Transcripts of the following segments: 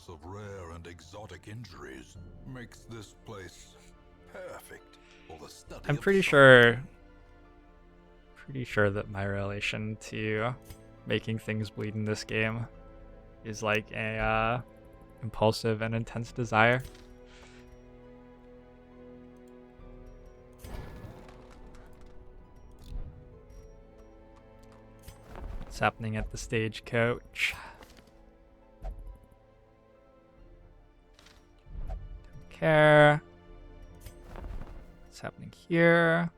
absence of rare and exotic injuries makes this place perfect for the study I'm of pretty science. sure that my relation to making things bleed in this game is like a impulsive and intense desire. What's happening at the stagecoach? Don't care. What's happening here?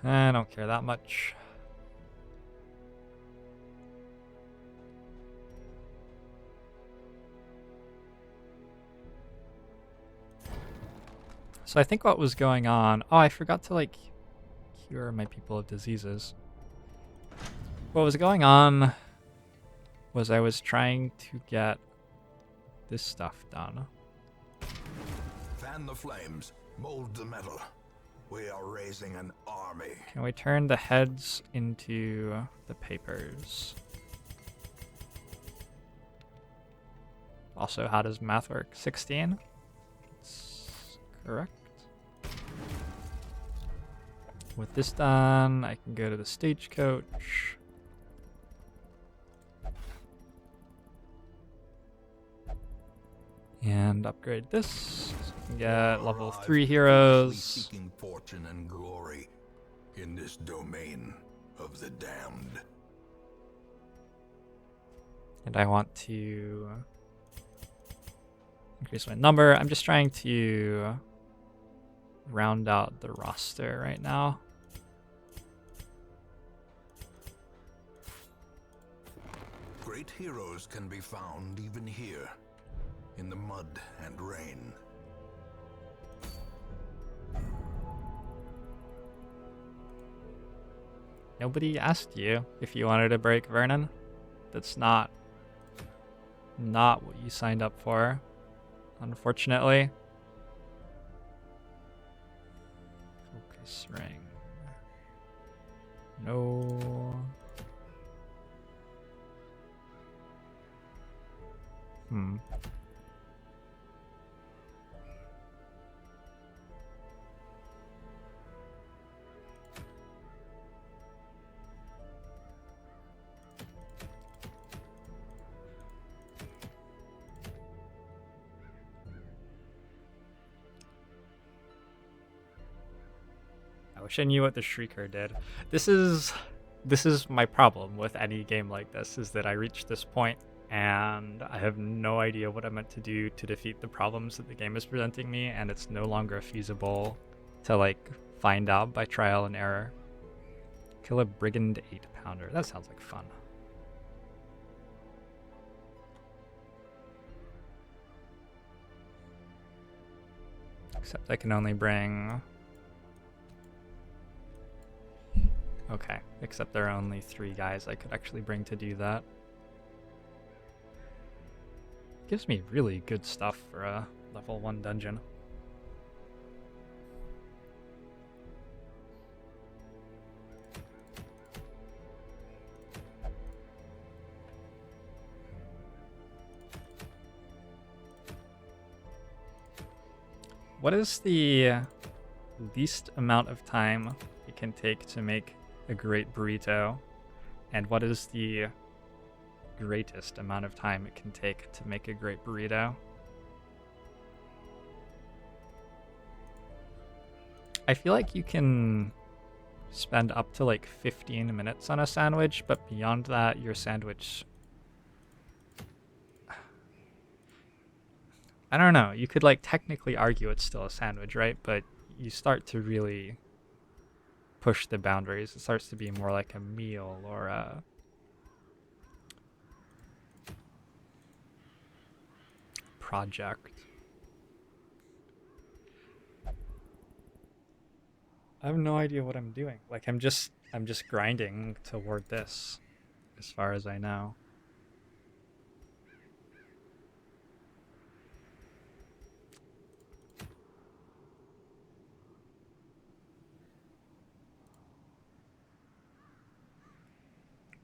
I don't care that much. So I think what was going on... Oh, I forgot to, like, cure my people of diseases. What was going on was I was trying to get this stuff done. Fan the flames, mold the metal. We are raising an army. Can we turn the heads into the papers? Also, how does math work? 16? That's correct. With this done, I can go to the stagecoach. And upgrade this. So I can get level 3 heroes. Seeking fortune and glory in this domain of the damned. And I want to increase my number. I'm just trying to round out the roster right now. Great heroes can be found even here, in the mud and rain. Nobody asked you if you wanted to break Vernon. That's not what you signed up for, unfortunately. Focus ring. No. I wish I knew what the Shrieker did. This is my problem with any game like this, is that I reach this point and I have no idea what I'm meant to do to defeat the problems that the game is presenting me, and it's no longer feasible to like find out by trial and error. Kill a brigand 8-pounder. That sounds like fun. Except I can only bring... Okay, except there are only 3 guys I could actually bring to do that. Gives me really good stuff for a level 1 dungeon. What is the least amount of time it can take to make a great burrito? And what is the greatest amount of time it can take to make a great burrito? I feel like you can spend up to like 15 minutes on a sandwich, but beyond that, your sandwich... I don't know. You could like technically argue it's still a sandwich, right? But you start to really push the boundaries. It starts to be more like a meal or a project. I have no idea what I'm doing. Like I'm just grinding toward this, as far as I know.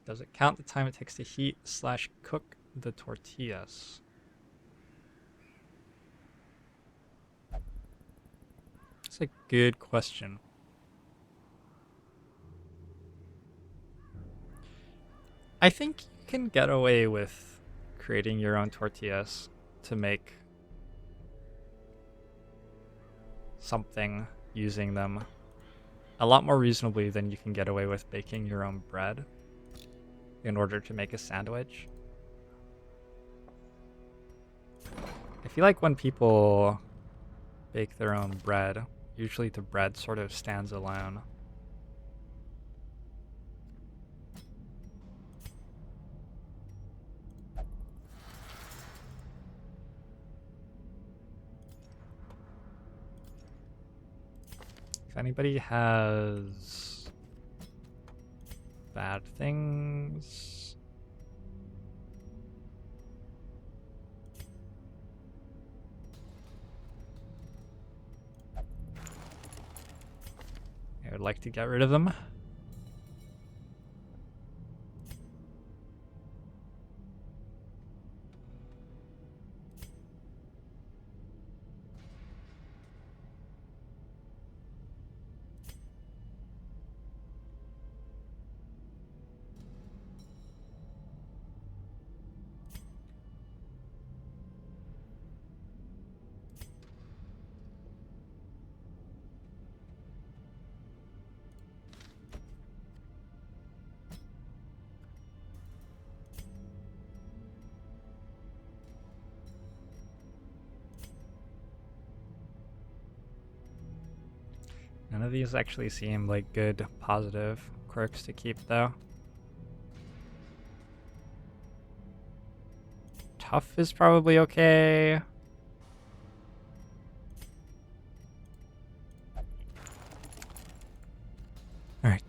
Does it count the time it takes to heat / cook the tortillas? That's a good question. I think you can get away with creating your own tortillas to make something using them a lot more reasonably than you can get away with baking your own bread in order to make a sandwich. I feel like when people bake their own bread, usually the bread sort of stands alone. If anybody has bad things, I would like to get rid of them. None of these actually seem like good, positive quirks to keep, though. Tough is probably okay. Alright.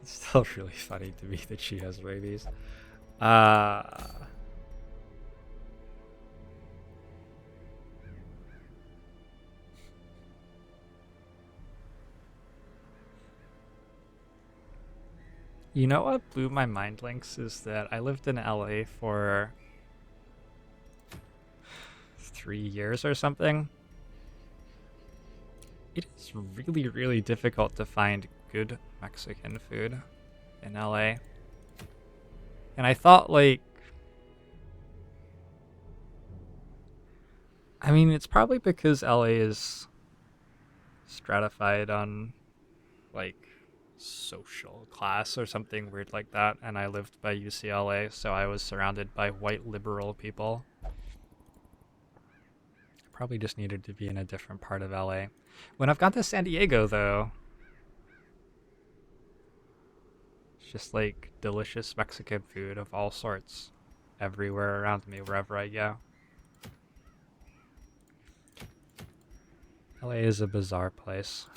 It's still really funny to me that she has rabies. You know what blew my mind, Lynx, is that I lived in LA for 3 years or something. It is really, really difficult to find good Mexican food in LA. And I thought, like, I mean, it's probably because LA is stratified on, like, social class or something weird like that, and I lived by UCLA, so I was surrounded by white liberal people. I probably just needed to be in a different part of LA. When I've gone to San Diego, though, it's just like delicious Mexican food of all sorts everywhere around me, wherever I go. LA is a bizarre place.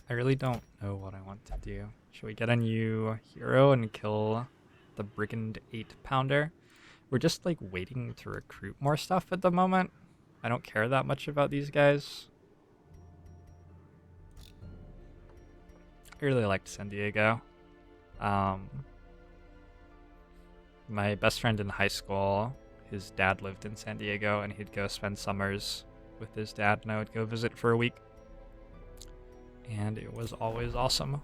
I really don't know what I want to do. Should we get a new hero and kill the Brigand 8-pounder? We're just like waiting to recruit more stuff at the moment. I don't care that much about these guys. I really liked San Diego. My best friend in high school, his dad lived in San Diego, and he'd go spend summers with his dad, and I would go visit for a week. And it was always awesome.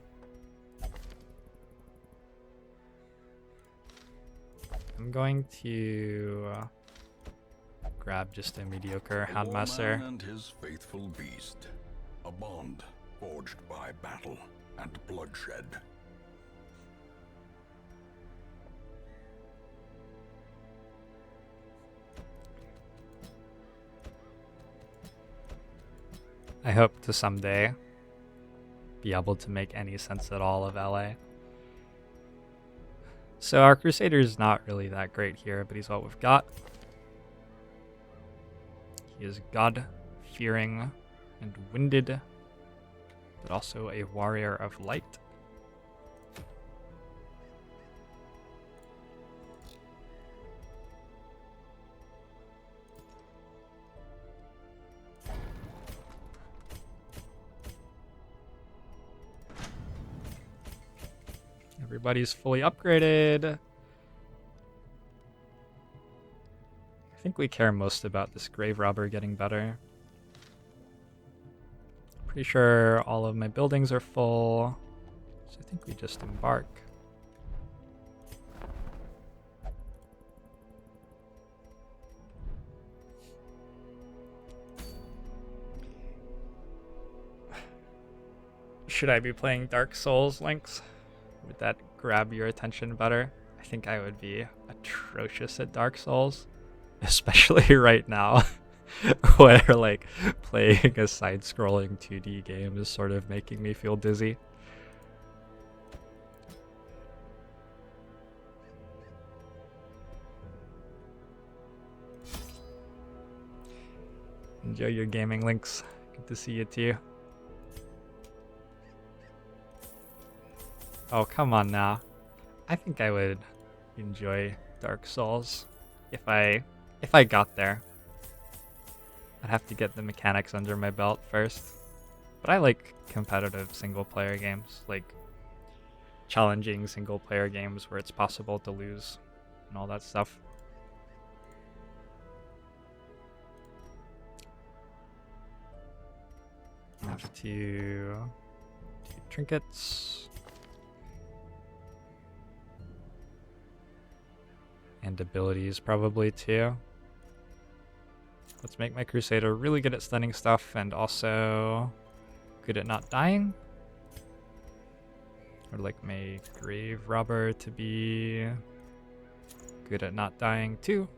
I'm going to grab just a mediocre Houndmaster. Man and his faithful beast, a bond forged by battle and bloodshed. I hope to someday be able to make any sense at all of LA. So our Crusader is not really that great here, but he's what we've got. He is God-fearing and winded, but also a warrior of light. Everybody's fully upgraded. I think we care most about this grave robber getting better. Pretty sure all of my buildings are full, so I think we just embark. Should I be playing Dark Souls, Lynx? Would that grab your attention better? I think I would be atrocious at Dark Souls, especially right now, where like playing a side-scrolling 2D game is sort of making me feel dizzy. Enjoy your gaming, Lynx. Good to see you too. Oh, come on now. I think I would enjoy Dark Souls if I got there. I'd have to get the mechanics under my belt first. But I like competitive single-player games, like challenging single-player games where it's possible to lose and all that stuff. I have to do trinkets. And abilities probably too. Let's make my Crusader really good at stunning stuff and also good at not dying. Or like my Grave Robber to be good at not dying too.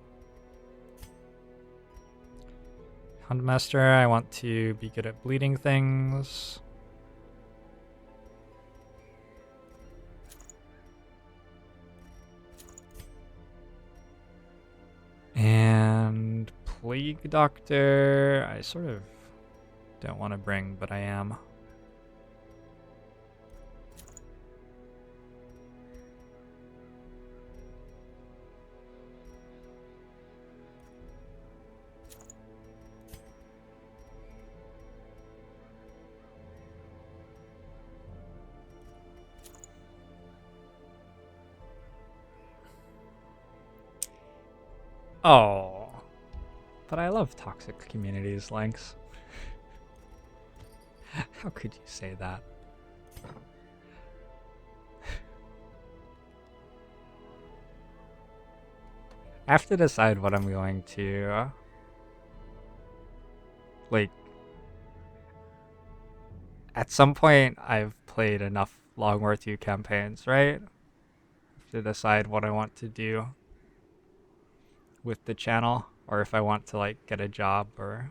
Huntmaster, I want to be good at bleeding things. And Plague Doctor, I sort of don't want to bring, but I am. Oh, but I love toxic communities, Lynx. How could you say that? I have to decide what I'm going to, like, at some point I've played enough Long War 2 campaigns, right? I have to decide what I want to do with the channel, or if I want to like get a job or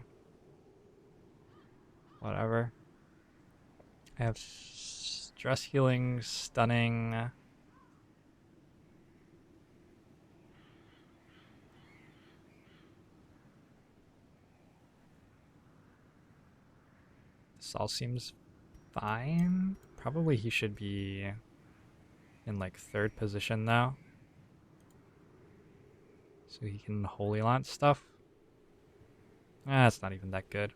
whatever. I have stress healing, stunning. This all seems fine. Probably he should be in like 3rd position now, so he can Holy Lance stuff. It's not even that good.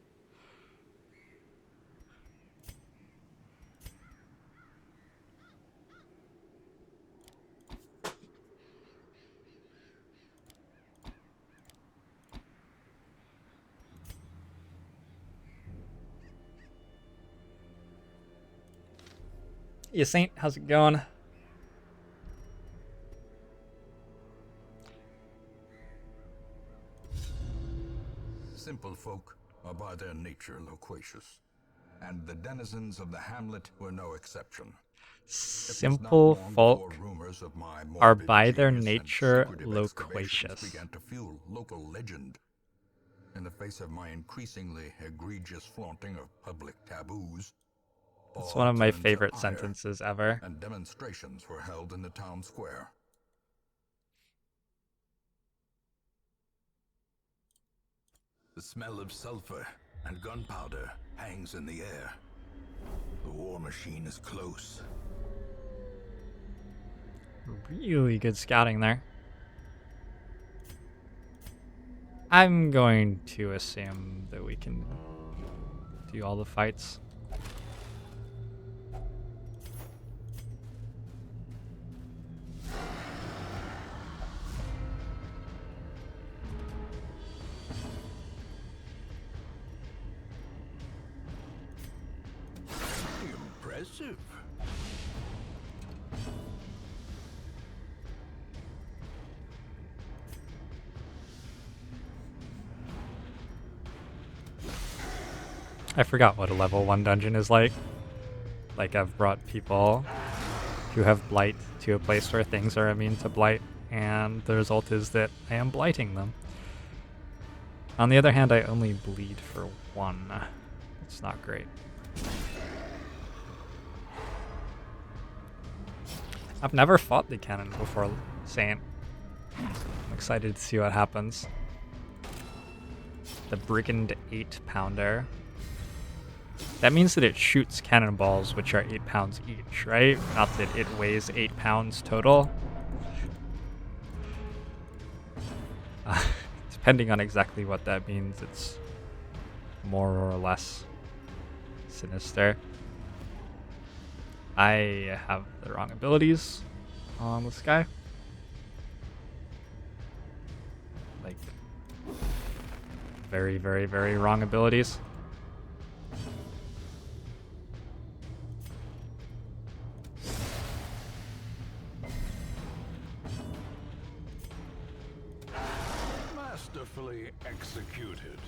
Yeah, Saint, how's it going? Simple folk are by their nature loquacious, and the denizens of the hamlet were no exception. Simple folk are by their nature loquacious. Began to fuel local legend. In the face of my increasingly egregious flaunting of public taboos, it's one of my favorite sentences ever. And demonstrations were held in the town square. The smell of sulfur and gunpowder hangs in the air. The war machine is close. Really good scouting there. I'm going to assume that we can do all the fights. Impressive. I forgot what a level 1 dungeon is like. Like, I've brought people who have blight to a place where things are immune to blight, and the result is that I am blighting them. On the other hand, I only bleed for 1. It's not great. I've never fought the cannon before, Saint. I'm excited to see what happens. The Brigand 8-pounder. That means that it shoots cannonballs, which are 8 pounds each, right? Not that it weighs 8 pounds total. Depending on exactly what that means, it's more or less sinister. I have the wrong abilities on this guy. Like, very, very, very wrong abilities. Masterfully executed.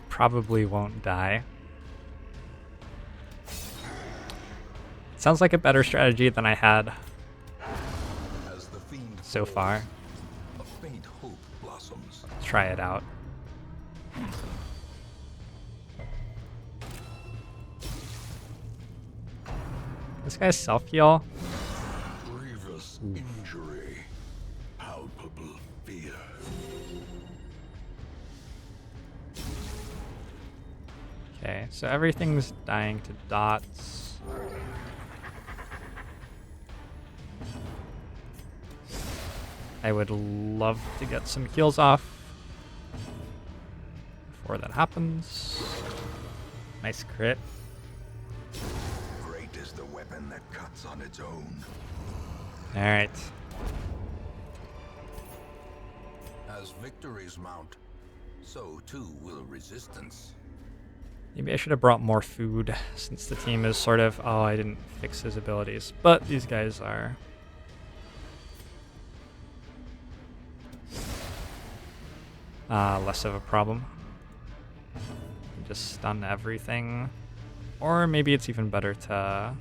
Probably won't die. Sounds like a better strategy than I had As the fiend so falls, far. a faint hope blossoms. Let's try it out. This guy's self-heal. Grievous injury. Palpable fear. Okay, so everything's dying to dots. I would love to get some heals off before that happens. Nice crit. Great is the weapon that cuts on its own. Alright. As victories mount, so too will resistance. Maybe I should have brought more food since the team is sort of... Oh, I didn't fix his abilities. But these guys are... less of a problem. Just stun everything. Or maybe it's even better to...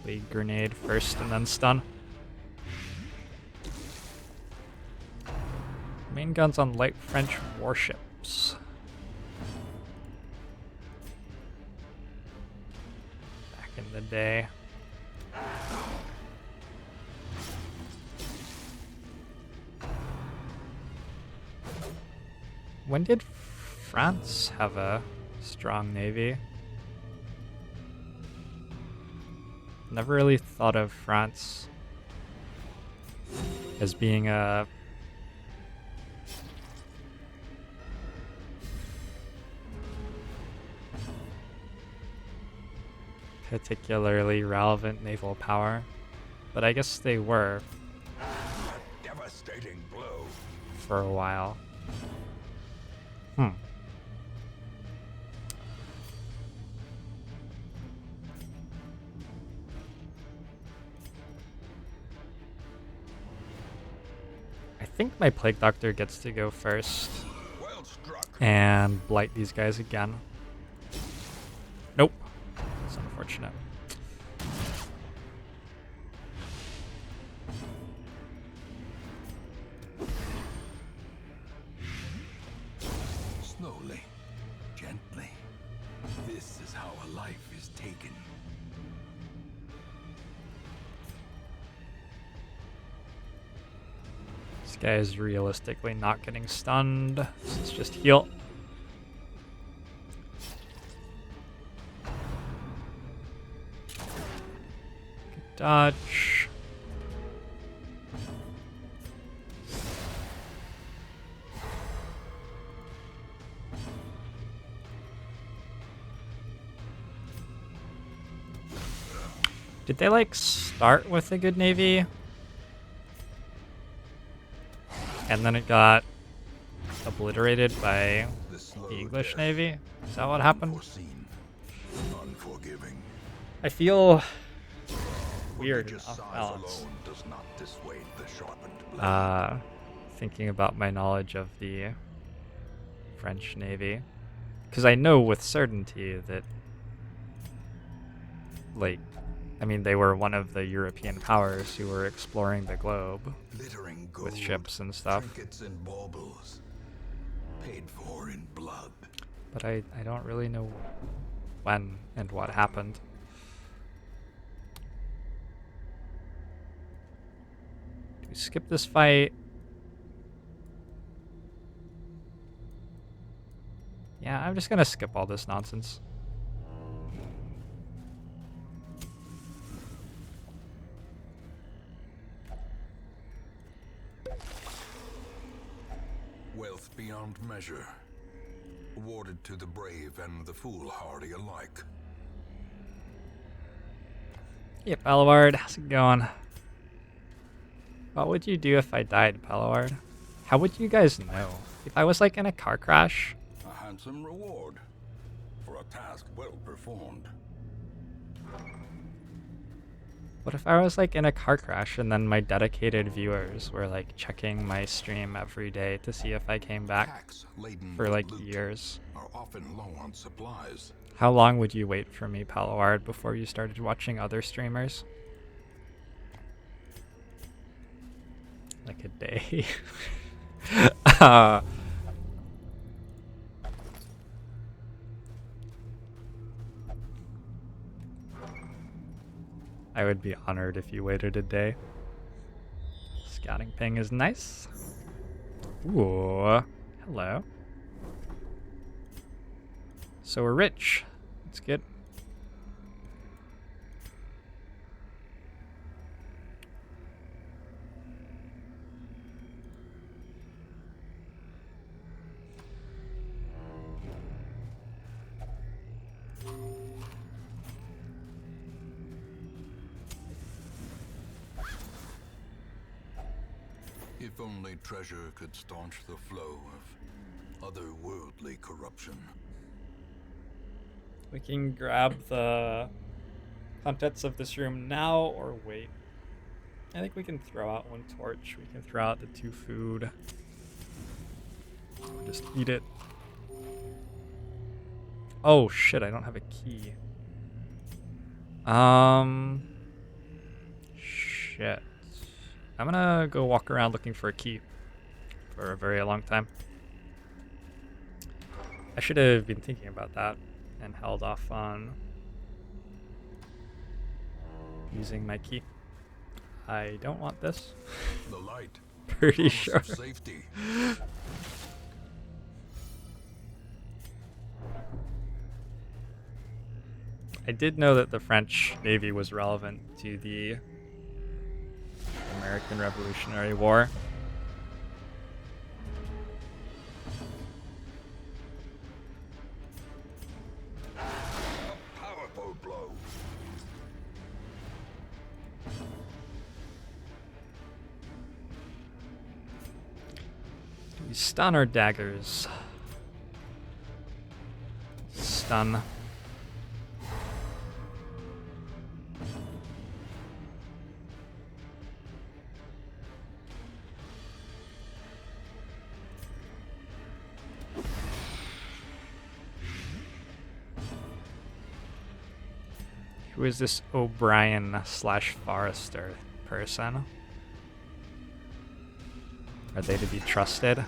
play grenade first and then stun. Main guns on light French warships. Back in the day. When did France have a strong navy? Never really thought of France as being a particularly relevant naval power, but I guess they were A devastating blow. for a while. I think my Plague Doctor gets to go first Well struck. and blight these guys again. Nope. It's unfortunate. Slowly, gently. This is how a life is taken. This guy is realistically not getting stunned. This is just heal. dodge. Did they like start with a good navy? And then it got obliterated by the English Navy? Is that what happened? Unforeseen, unforgiving. I feel weird and Religious off size balance. alone does not dissuade the sharpened blade. Thinking about my knowledge of the French Navy. Because I know with certainty that, like, I mean, they were one of the European powers who were exploring the globe Glittering gold, with ships and stuff. trinkets and baubles, paid for in blood. But I don't really know when and what happened. Do we skip this fight? Yeah, I'm just gonna skip all this nonsense. Wealth beyond measure, awarded to the brave and the foolhardy alike. Hey, Palloward, how's it going? What would you do if I died, Palloward? How would you guys know? If I was like in a car crash? A handsome reward for a task well performed. What if I was like in a car crash and then my dedicated viewers were like checking my stream every day to see if I came back Tax-laden for like loot years? are often low on supplies. How long would you wait for me, Palloward, before you started watching other streamers? Like a day. I would be honored if you waited a day. Scouting ping is nice. Ooh, hello. So we're rich. That's good. If only treasure could staunch the flow of otherworldly corruption. We can grab the contents of this room now or wait. I think we can throw out one torch. We can throw out the 2 food. Or just eat it. Oh shit, I don't have a key. Shit. I'm gonna go walk around looking for a key for a very long time. I should have been thinking about that and held off on using my key. I don't want this. The light. Pretty promise sure. of safety. I did know that the French Navy was relevant to the American Revolutionary War. A powerful blow. Do we stun or daggers? Stun. Who is this O'Brien / Forrester person? Are they to be trusted?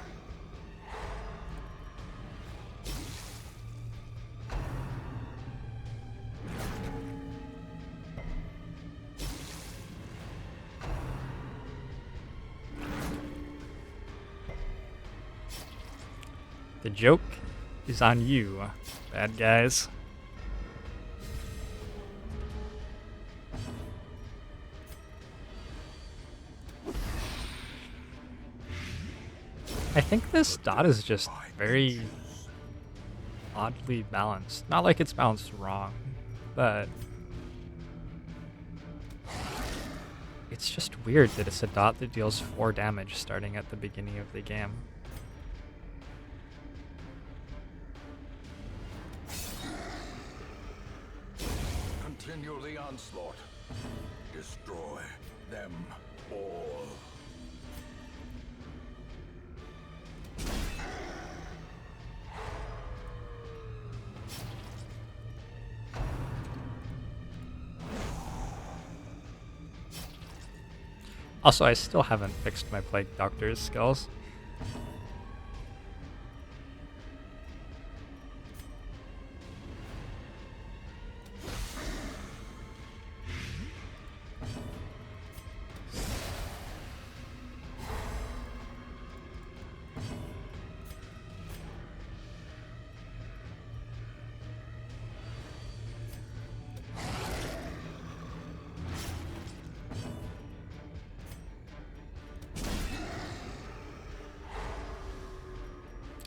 The joke is on you, bad guys. think this dot is just very oddly balanced. Not like it's balanced wrong, but it's just weird that it's a dot that deals 4 damage starting at the beginning of the game. Continue the onslaught. Destroy them all. Also, I still haven't fixed my Plague Doctor's skills.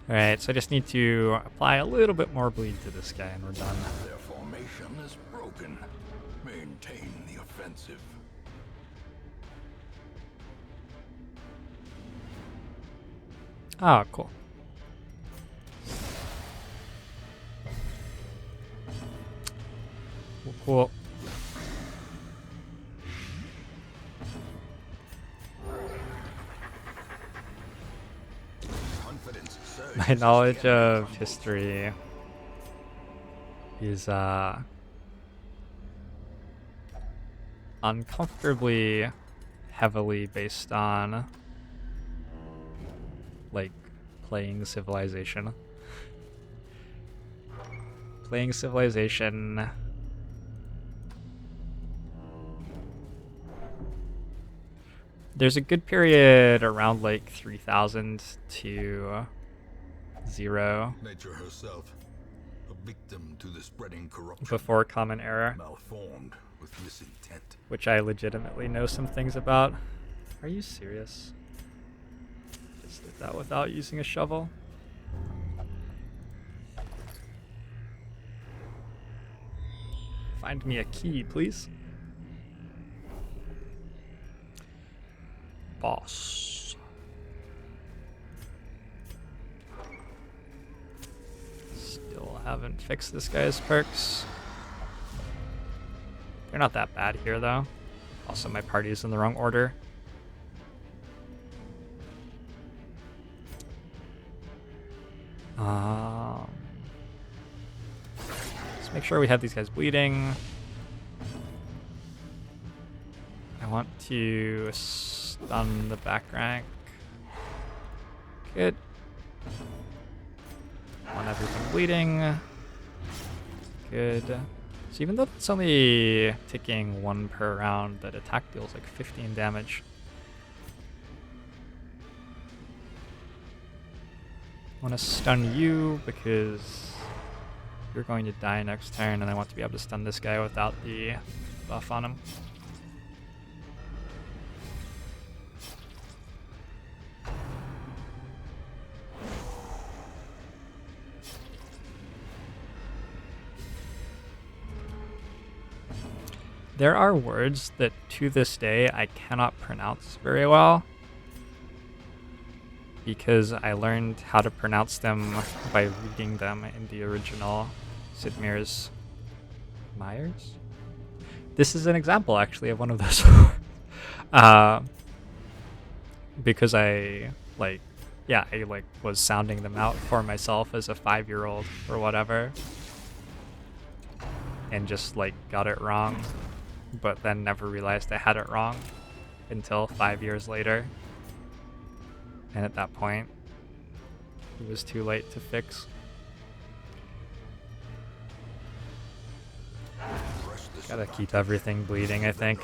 Alright, so I just need to apply a little bit more bleed to this guy and we're done. Their formation is broken. Maintain the offensive. Oh, cool. Cool. My knowledge of history is uncomfortably heavily based on like playing Civilization. Playing Civilization there's a good period around like 3000 to 0 Nature herself, a victim to the spreading corruption. before Common Era, Malformed with misintent. which I legitimately know some things about. Are you serious? Just did that without using a shovel? Find me a key, please. Boss. Still haven't fixed this guy's perks. They're not that bad here, though. Also, my party is in the wrong order. Let's make sure we have these guys bleeding. I want to stun the back rank. Good. Want everything bleeding. Good. So even though it's only ticking 1 per round, that attack deals like 15 damage. I want to stun you because you're going to die next turn, and I want to be able to stun this guy without the buff on him. There are words that to this day I cannot pronounce very well because I learned how to pronounce them by reading them in the original Sid Meier's Myers? This is an example actually of one of those because I was sounding them out for myself as a 5-year-old or whatever and just like got it wrong, but then never realized I had it wrong until 5 years later. And at that point, it was too late to fix. Gotta keep everything bleeding, I think.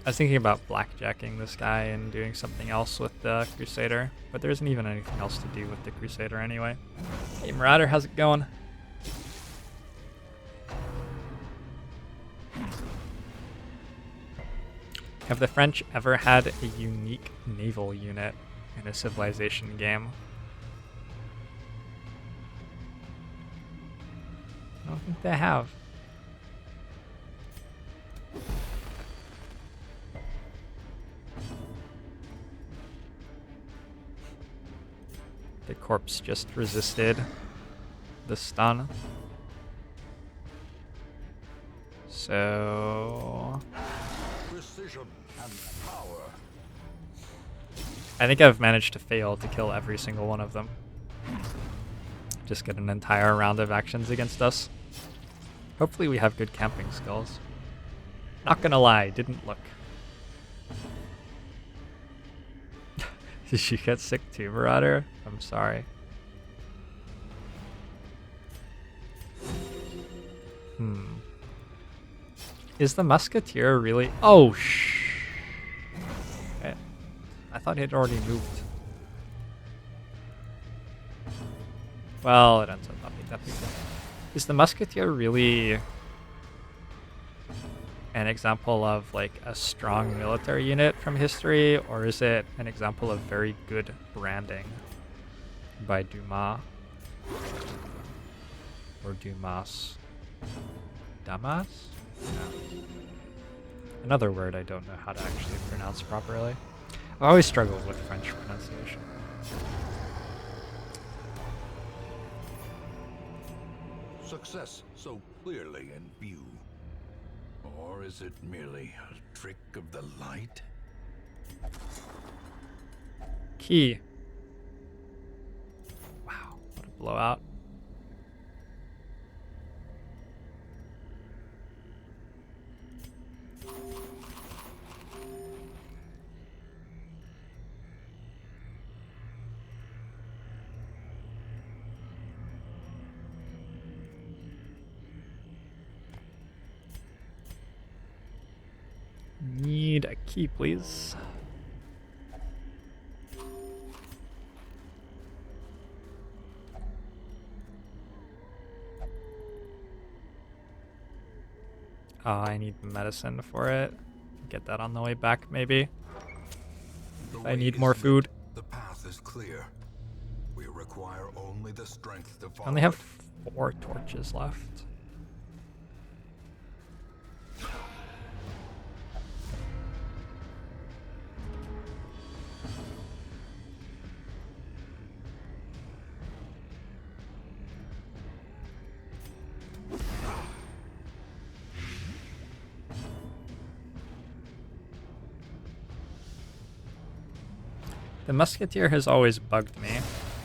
I was thinking about blackjacking this guy and doing something else with the Crusader, but there isn't even anything else to do with the Crusader anyway. Hey Marauder, how's it going? Have the French ever had a unique naval unit in a civilization game? I don't think they have. The corpse just resisted the stun. So Precision and power. I think I've managed to fail to kill every single one of them. Just get an entire round of actions against us. Hopefully we have good camping skills. Not gonna lie, didn't look. Did you get sick too, Marauder? I'm sorry. Is the Musketeer really... Oh, okay. I thought he'd already moved. Well, it ends up not being that big. Is the Musketeer really an example of like a strong military unit from history, or is it an example of very good branding by Dumas? Or Dumas? Damas? No. Another word I don't know how to actually pronounce properly. I always struggle with French pronunciation. Success so clearly in view. Or is it merely a trick of the light? Key. Wow, what a blowout. Need a key, please. Oh, I need medicine for it. Get that on the way back, maybe. I need more food. The path is clear. We require only the strength to I follow. only have 4 torches left. The Musketeer has always bugged me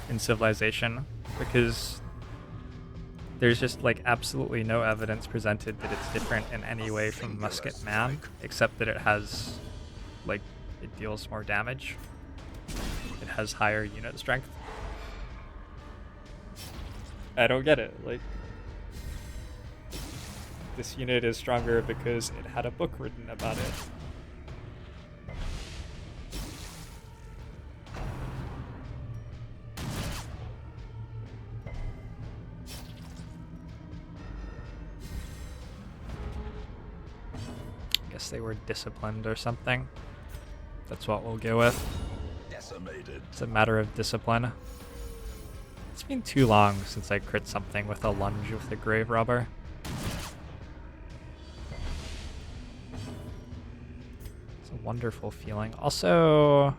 in Civilization because there's just like absolutely no evidence presented that it's different in any way from Musket Man, except that it has, like, it deals more damage. It has higher unit strength. I don't get it. Like, this unit is stronger because it had a book written about it. Guess they were disciplined or something. That's what we'll go with. Decimated. It's a matter of discipline. It's been too long since I crit something with a lunge with the grave robber. It's a wonderful feeling. Also,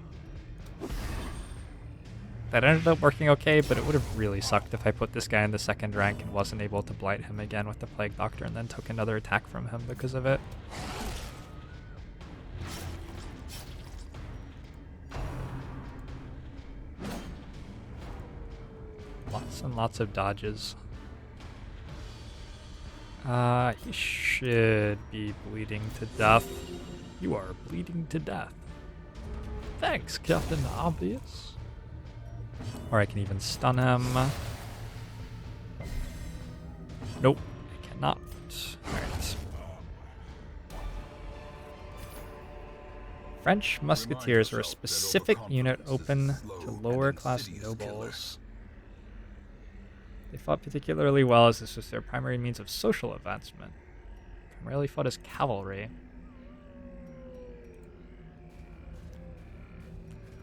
that ended up working okay, but it would have really sucked if I put this guy in the 2nd rank and wasn't able to blight him again with the Plague Doctor and then took another attack from him because of it. Lots and lots of dodges. He should be bleeding to death. You are bleeding to death. Thanks, Captain Obvious. Or I can even stun him. Nope, I cannot. Alright. French Musketeers are a specific unit open to lower class nobles. They fought particularly well as this was their primary means of social advancement. Primarily fought as cavalry.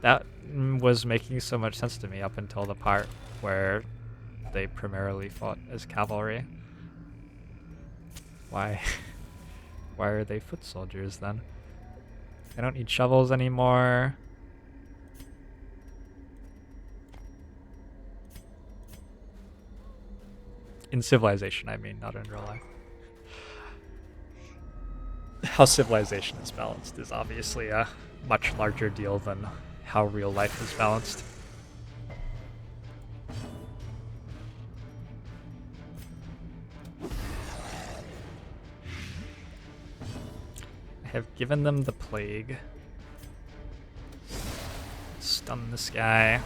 That was making so much sense to me up until the part where they primarily fought as cavalry. Why? Why are they foot soldiers then? I don't need shovels anymore. In Civilization, I mean, not in real life. How Civilization is balanced is obviously a much larger deal than how real life is balanced. I have given them the plague. Stun this guy.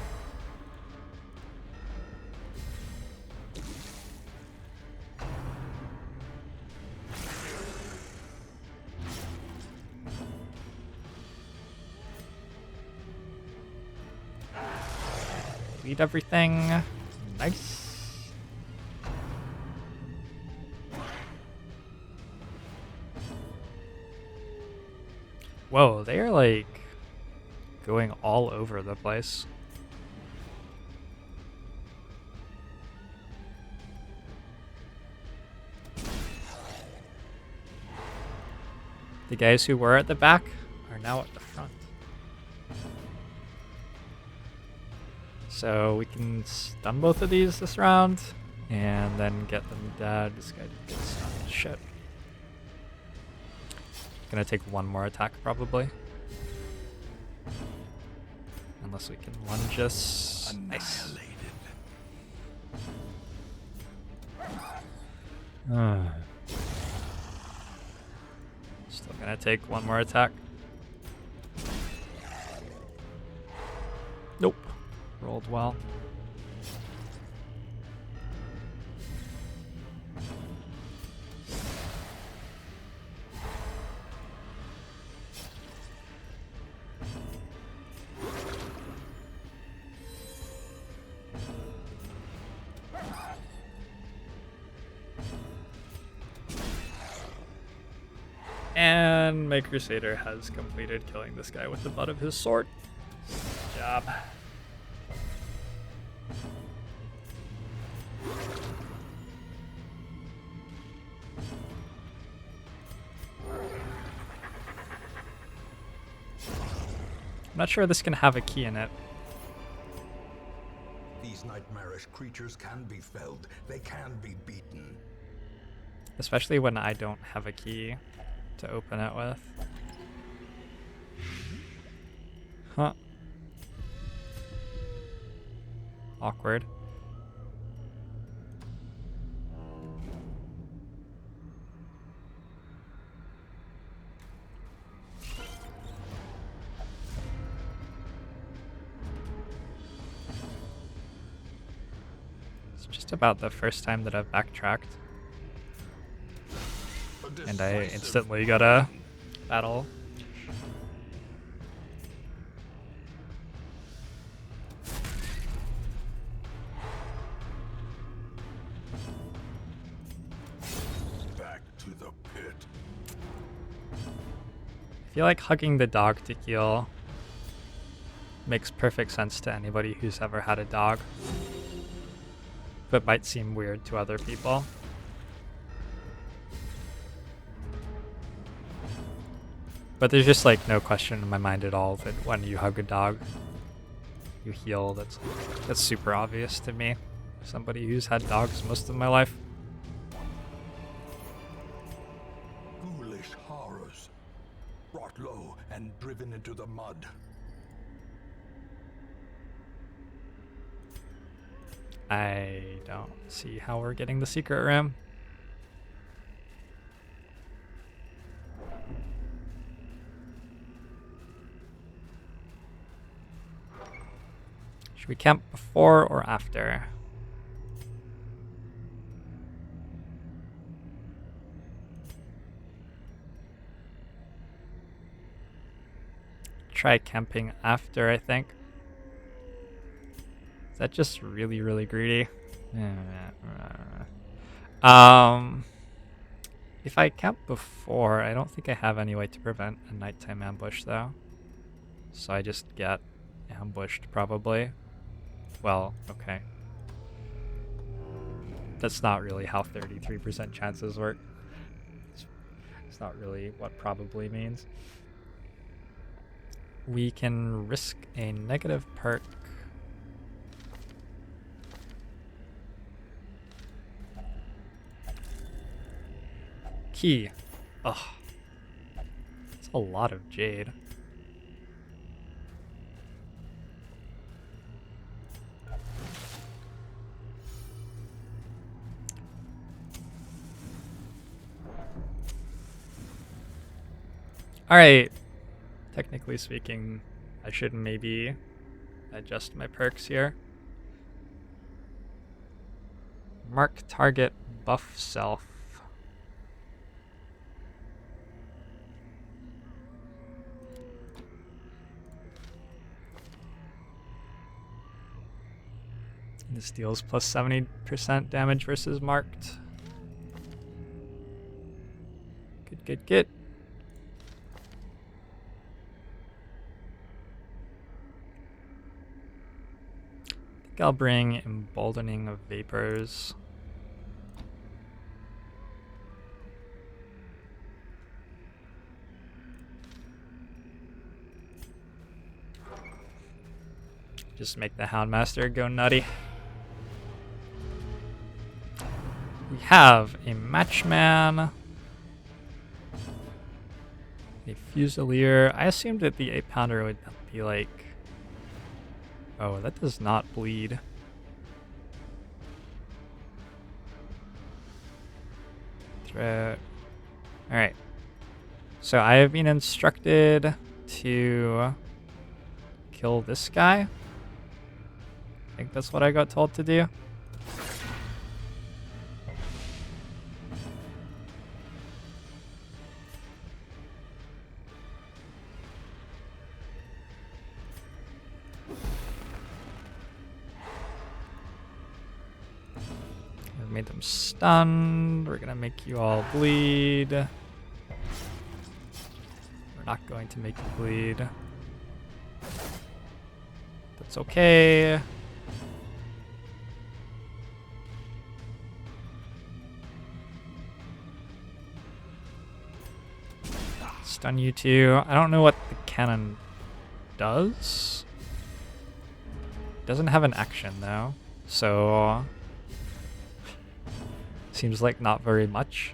Lead everything. Nice. Whoa, they are like going all over the place. The guys who were at the back are now at the front. So we can stun both of these this round, and then get them dead. This guy did get stunned. Shit. Gonna take one more attack probably. Unless we can lunge us. Nice. Still gonna take one more attack. Nope. Rolled well. And my Crusader has completed killing this guy with the butt of his sword. Good job. I'm not sure this can have a key in it. These nightmarish creatures can be felled. They can be beaten. Especially when I don't have a key to open it with. Huh. Awkward. It's just about the first time that I've backtracked. And I instantly got a battle. Back to the pit. I feel like hugging the dog to heal makes perfect sense to anybody who's ever had a dog, but might seem weird to other people. But there's just like no question in my mind at all that when you hug a dog, you heal. That's super obvious to me. Somebody who's had dogs most of my life. Ghoulish horrors, brought low and driven into the mud. I don't see how we're getting the secret room. Should we camp before or after? Try camping after, I think. Is that just really, really greedy? If I camp before, I don't think I have any way to prevent a nighttime ambush though. So I just get ambushed, probably. Well, okay. That's not really how 33% chances work. It's not really what probably means. We can risk a negative perk. Key. Ugh. That's a lot of jade. Alright. Technically speaking, I should maybe adjust my perks here. Mark target, buff self. This deals plus 70% damage versus marked. Good. I think I'll bring Emboldening of Vapors. Just make the Houndmaster go nutty. We have a Matchman, a Fusilier. I assumed that the 8-pounder would be like... Oh, that does not bleed. Threat. Alright. So I have been instructed to kill this guy. I think that's what I got told to do. I've made them stunned. We're gonna make you all bleed. We're not going to make you bleed. That's okay. Stun you two. I don't know what the cannon does. Doesn't have an action though, so seems like not very much.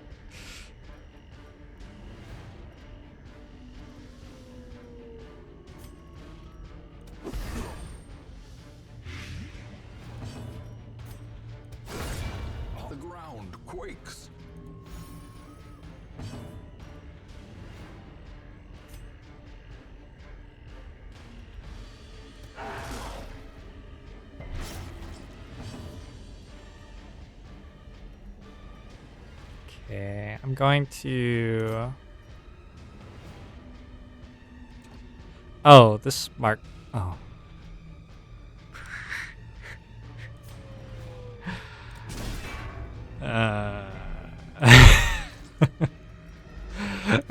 The ground quakes. Okay, I'm going to... Oh, this mark... Oh.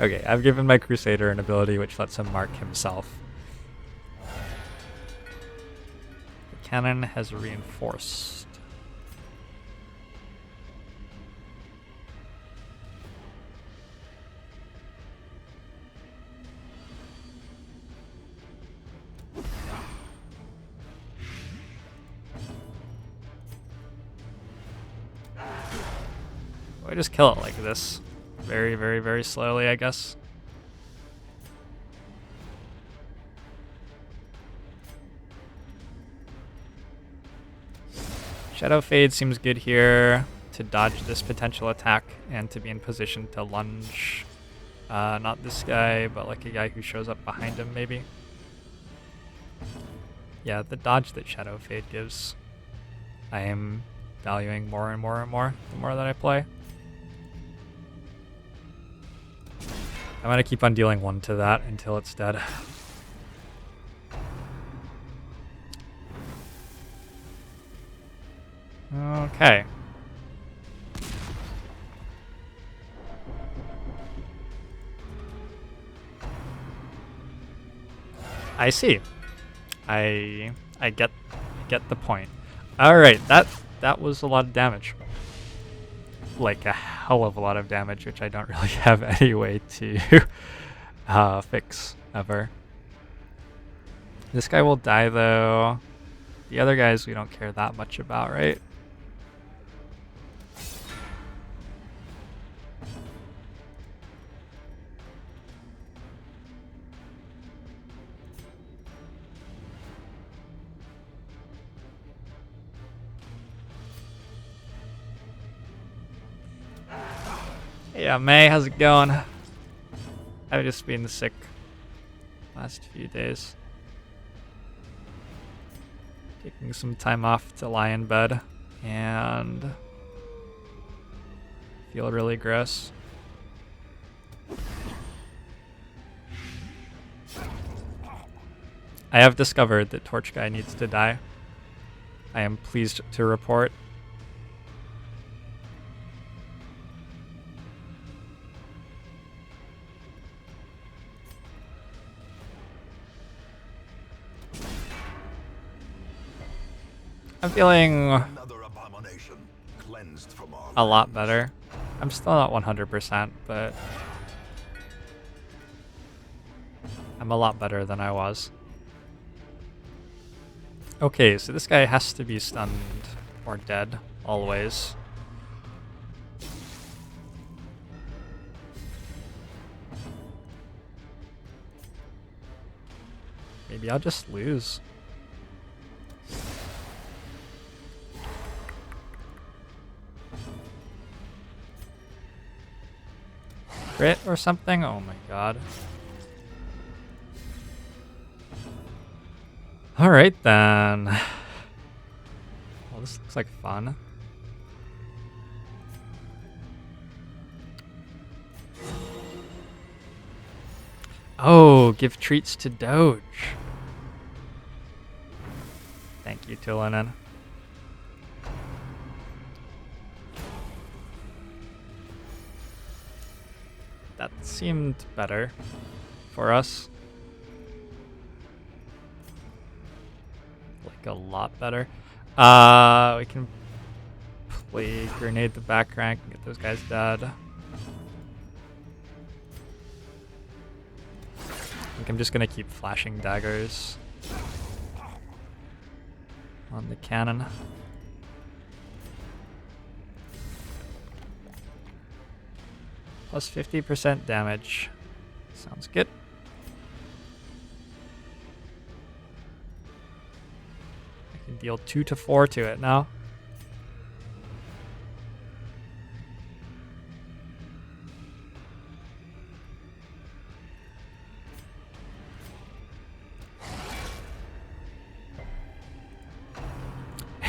Okay, I've given my Crusader an ability which lets him mark himself. The cannon has reinforced. I just kill it like this. Very, very, very slowly, I guess. Shadow Fade seems good here to dodge this potential attack and to be in position to lunge. Not this guy, but like a guy who shows up behind him, maybe. Yeah, the dodge that Shadow Fade gives, I am valuing more and more and more the more that I play. I'm gonna keep on dealing 1 to that until it's dead. Okay. I see. I get the point. All right, that was a lot of damage. Like a hell of a lot of damage, which I don't really have any way to fix ever. This guy will die though. The other guys we don't care that much about, right? Yeah, May, how's it going? I've just been sick last few days. Taking some time off to lie in bed and feel really gross. I have discovered that Torch Guy needs to die. I am pleased to report. I'm feeling Another abomination cleansed from our a lot better. I'm still not 100%, but I'm a lot better than I was. Okay, so this guy has to be stunned or dead, always. Maybe I'll just lose. Crit or something? Oh my god. Alright then. Well, this looks like fun. Oh, give treats to Doge. Thank you, Tulinen. That seemed better for us. Like a lot better. We can play grenade the back rank and get those guys dead. I think I'm just gonna keep flashing daggers on the cannon. Plus 50% damage. Sounds good. I can deal 2 to 4 to it now.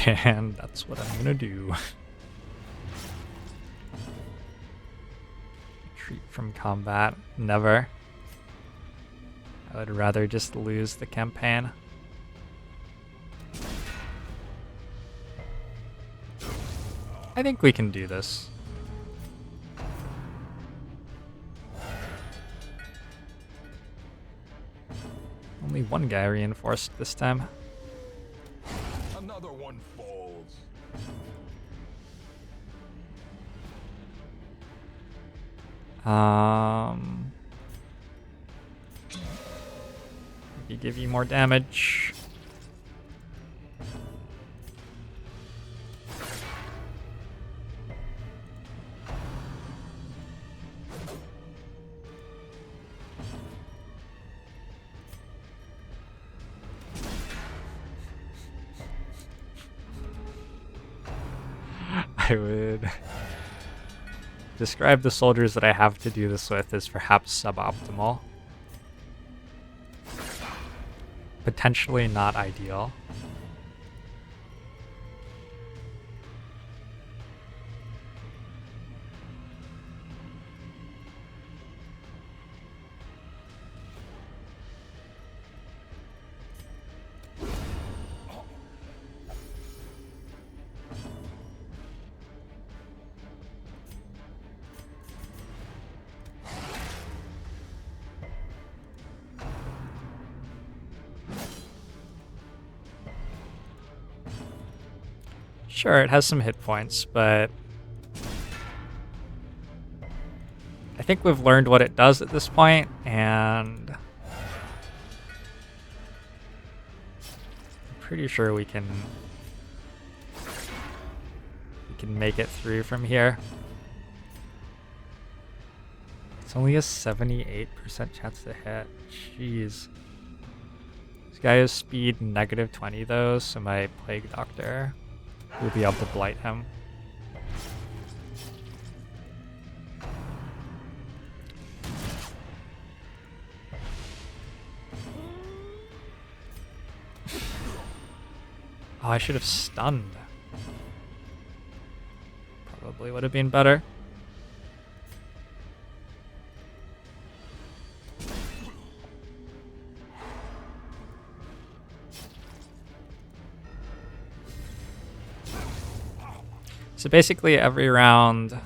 And that's what I'm gonna do. Retreat from combat. Never. I would rather just lose the campaign. I think we can do this. Only one guy reinforced this time. Another one falls. Maybe give you more damage. I would describe the soldiers that I have to do this with as perhaps suboptimal. Potentially not ideal. Sure, it has some hit points, but I think we've learned what it does at this point, and I'm pretty sure we can make it through from here. It's only a 78% chance to hit. Jeez. This guy has speed -20 though, so my Plague Doctor will be able to blight him. Oh, I should have stunned. Probably would have been better. So basically every round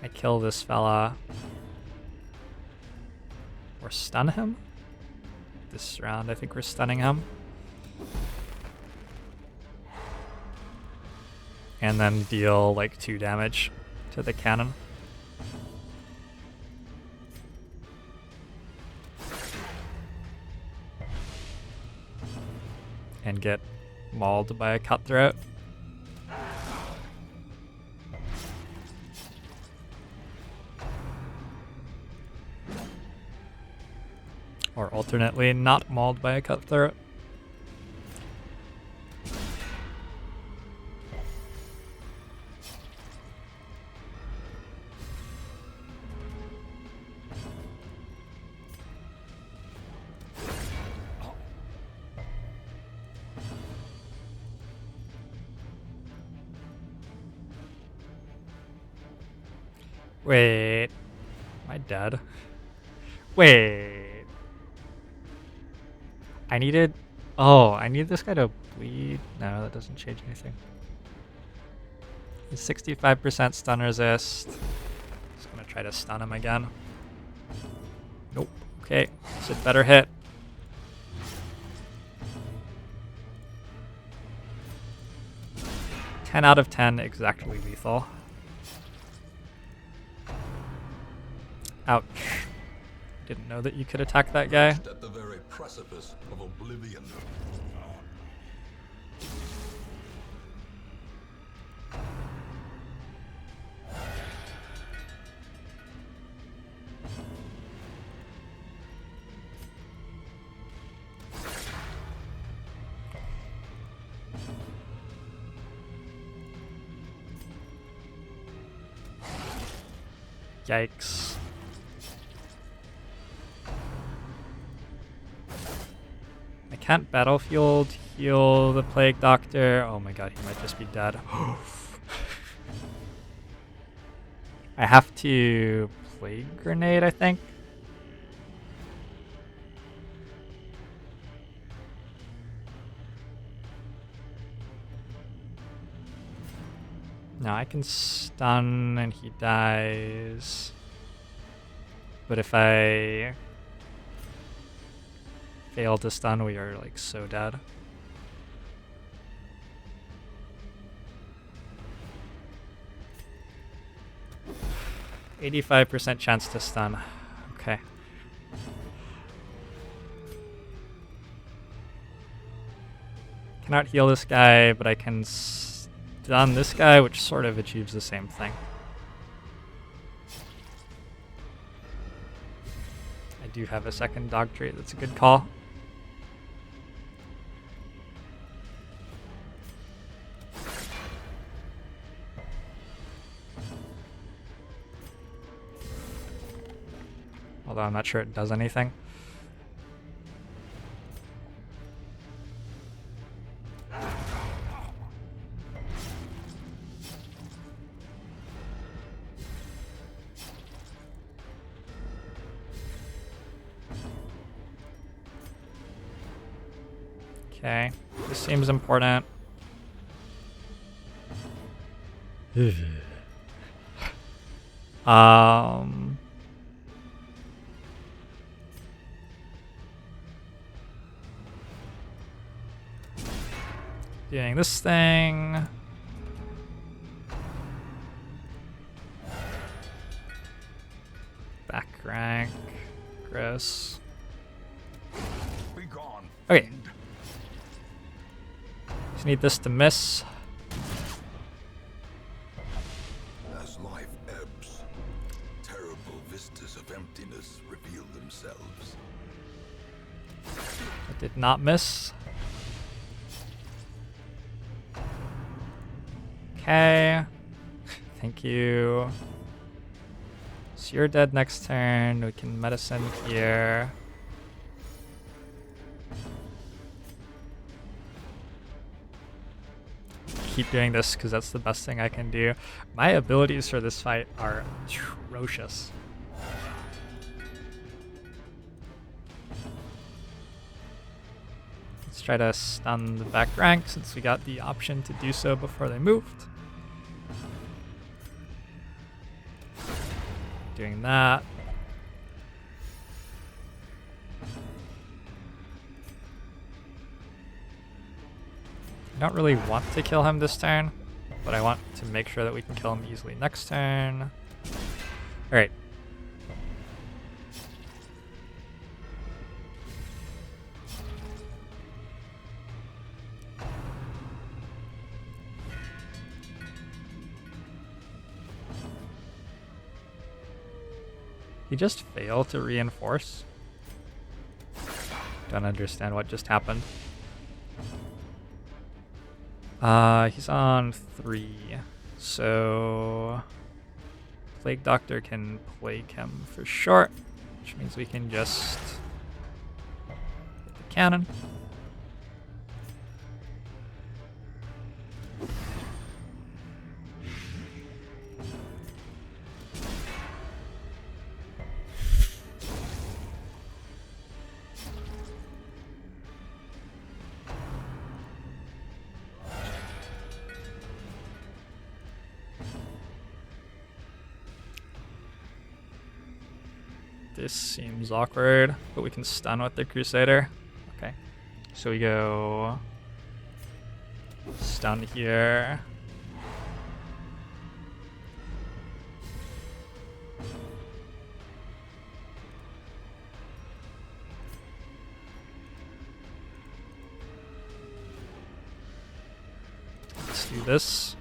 I kill this fella or stun him. This round I think we're stunning him. And then deal like 2 damage to the cannon. And get mauled by a cutthroat. Or alternately, not mauled by a cutthroat. Wait, am I dead? Wait. I need this guy to bleed. No, that doesn't change anything. He's 65% stun resist. Just gonna try to stun him again. Nope. Okay, it's a better hit. Ten out of 10, exactly lethal. Ouch. Didn't know that you could attack that guy. At the very precipice of oblivion. Yikes. I can't battlefield heal the Plague Doctor. Oh my god, he might just be dead. I have to Plague Grenade, I think. No, I can stun and he dies. But if I fail to stun, we are like so dead. %85 chance to stun. Okay. Cannot heal this guy, but I can stun this guy, which sort of achieves the same thing. I do have a second dog trait. That's a good call. Although I'm not sure it does anything. Okay, this seems important. Doing this thing. Back rank. Gross. Be gone. Okay. Just need this to miss. As life ebbs, terrible vistas of emptiness reveal themselves. I did not miss. Okay. Thank you. So you're dead next turn. We can medicine here. Keep doing this because that's the best thing I can do. My abilities for this fight are atrocious. Let's try to stun the back rank since we got the option to do so before they moved. Doing that. I don't really want to kill him this turn, but I want to make sure that we can kill him easily next turn. Alright. He just failed to reinforce? Don't understand what just happened. He's on 3, so Plague Doctor can plague him for short, which means we can just hit the cannon. This seems awkward, but we can stun with the Crusader. Okay, so we go stun here. Let's do this.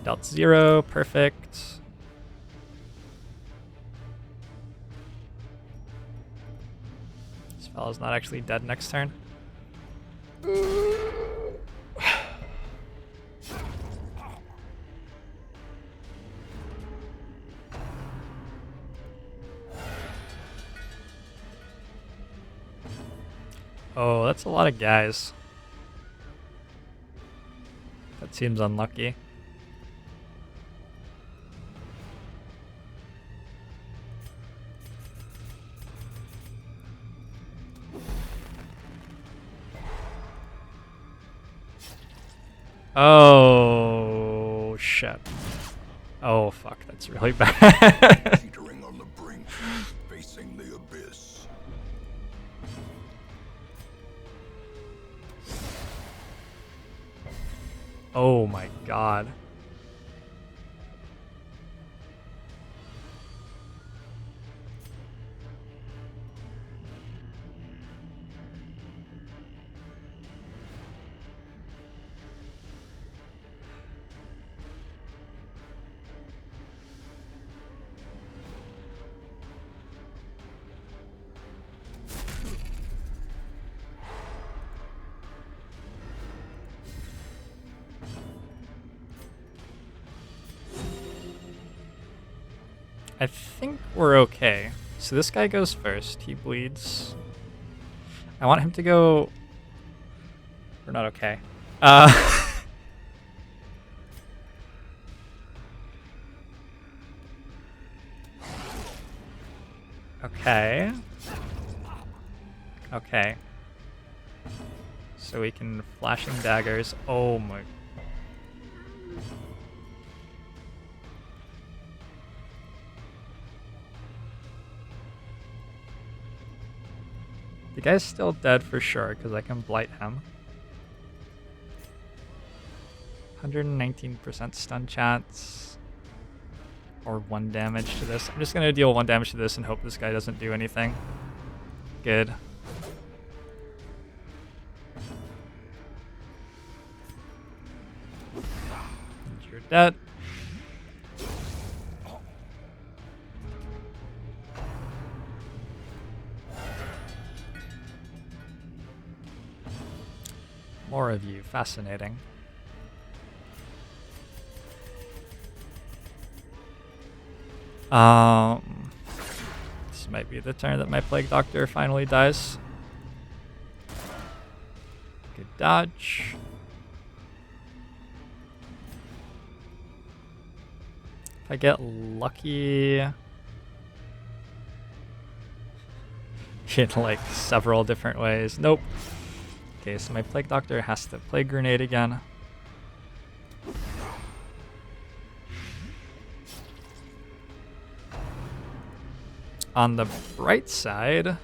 Dealt 0, perfect. This fellow's not actually dead next turn. Oh, that's a lot of guys. That seems unlucky. Oh, shit. Oh, fuck, that's really bad. Teetering on the brink, facing the abyss. Oh my god. I think we're okay. So this guy goes first. He bleeds. I want him to go... We're not okay. Okay. Okay. So we can flashing daggers. Oh my... The guy's still dead for sure, because I can blight him. 119% stun chance. Or 1 damage to this. I'm just going to deal 1 damage to this and hope this guy doesn't do anything. Good. And you're dead. More of you. Fascinating. This might be the turn that my Plague Doctor finally dies. Good dodge. If I get lucky in like several different ways. Nope. Okay, so my Plague Doctor has to Plague Grenade again. On the bright side,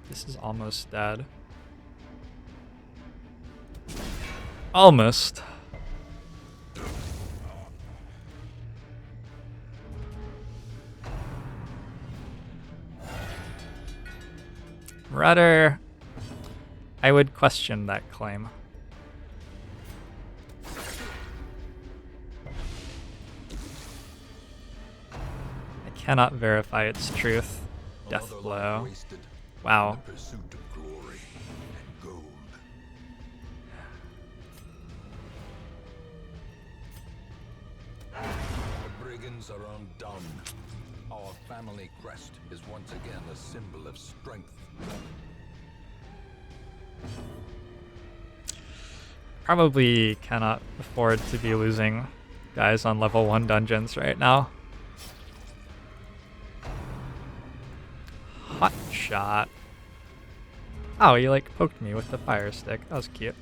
this is almost dead. Almost. Rudder. I would question that claim. I cannot verify its truth. Death blow. Wow. Pursuit of glory and gold. The brigands are undone. Our family crest is once again a symbol of strength. Probably cannot afford to be losing guys on level 1 dungeons right now. Hot shot. Oh, he like poked me with the fire stick. That was cute.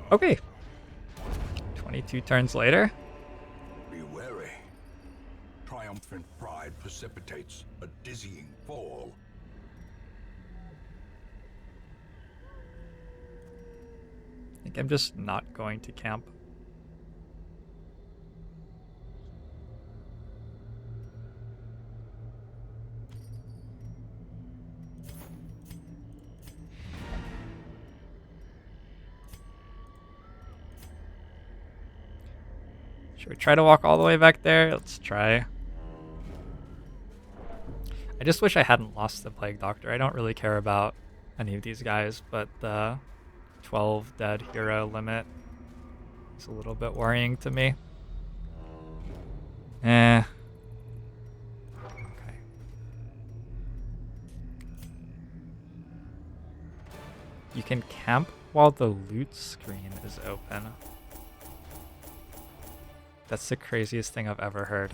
Okay. 22 turns later. Be wary. Triumphant pride precipitates a dizzying fall. I think I'm just not going to camp. Should we try to walk all the way back there? Let's try. I just wish I hadn't lost the Plague Doctor. I don't really care about any of these guys, but the 12 dead hero limit is a little bit worrying to me. Okay. You can camp while the loot screen is open. That's the craziest thing I've ever heard.